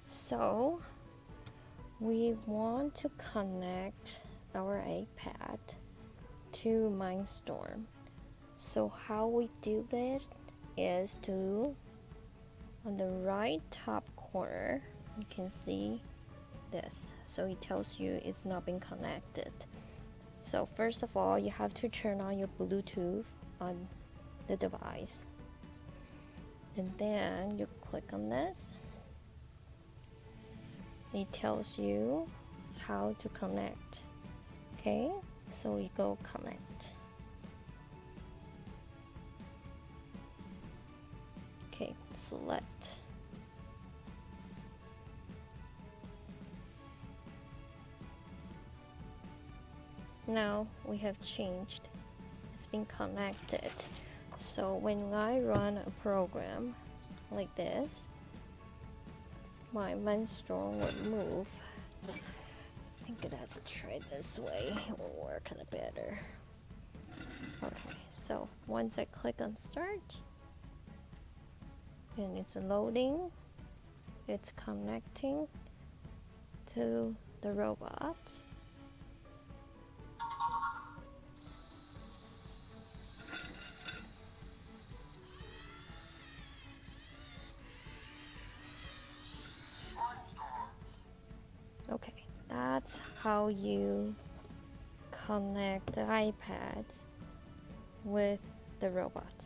So we want to connect our iPad to Mindstorm. So how we do that is to, on the right top corner, you can see this. So it tells you it's not been connected. So first of all, you have to turn on your Bluetooth on the device. And then you click on this. It tells you how to connect. Okay, so you go connect. Okay, select. Now we have changed. It's been connected. So when I run a program like this, my Mindstrom would move. I think let's try this way. It will work a little better. Okay, so once I click on start, and it's loading, it's connecting to the robot. Okay, that's how you connect the iPad with the robot.